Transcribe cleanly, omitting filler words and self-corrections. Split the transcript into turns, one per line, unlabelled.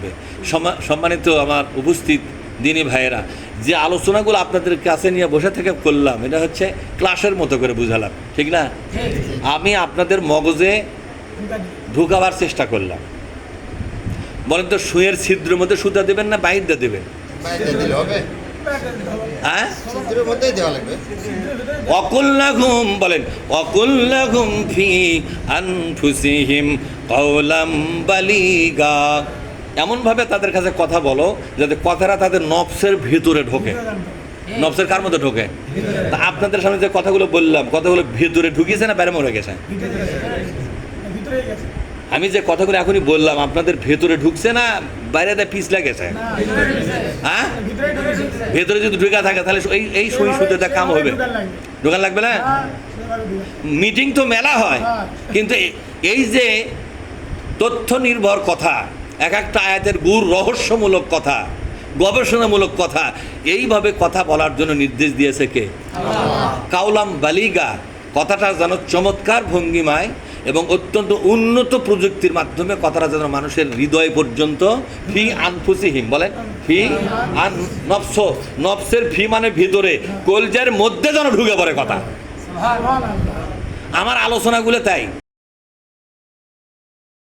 থাকবে। সম্মানিত আমার উপস্থিত দিনী ভাইয়েরা, যে আলোচনাগুলো আপনাদের কাছে নিয়ে বসে থেকে করলাম, এটা হচ্ছে ক্লাসের মতো করে বুঝালাম, ঠিক না? আমি আপনাদের মগজে ঢুকাবার চেষ্টা করলাম। বলেন তো, সুয়ের ছিদ্রের মধ্যে সুতা দেবেন না বাহির দিয়ে দেবেন? হ্যাঁ, অকুল্লাহুম বলেন, অকুল্লাহুম ফি আনফুসিহিম কাওলাম বালিগা। এমনভাবে তাদের কাছে কথা বলো যাতে কথাটা তাদের নফসের ভিতরে ঢোকে। নফসের কার মধ্যে ঢোকে? তা আপনাদের সামনে যে কথাগুলো বললাম, কথাগুলো ভিতরে ঢুকিয়েছে না বাইরে মরে গেছে? আমি যে কথাগুলো এখনই বললাম আপনাদের ভেতরে ঢুকছে না বাইরে পিছলে গেছে? হ্যাঁ, ভেতরে যদি ঢুকে থাকে তাহলে এই সুই সুতোটা কাম হবে, দোকান লাগবে না? মিটিং তো মেলা হয়, কিন্তু এই যে তথ্য নির্ভর কথা, এক একটা আয়াতের গুড় রহস্যমূলক কথা, গবেষণামূলক কথা, এইভাবে কথা বলার জন্য নির্দেশ দিয়েছে কে? কাওলাম বালিগা। কথাটা যেন চমৎকার ভঙ্গিমায় এবং অত্যন্ত উন্নত প্রযুক্তির মাধ্যমে কথাটা যেন মানুষের হৃদয় পর্যন্ত, ফি আনফুসিহিম বলেন, ফি আন নফস, নফসের ফি মানে ভিতরে, কলজার মধ্যে যেন ঢুকে পড়ে কথা। আমার আলোচনাগুলো তাই।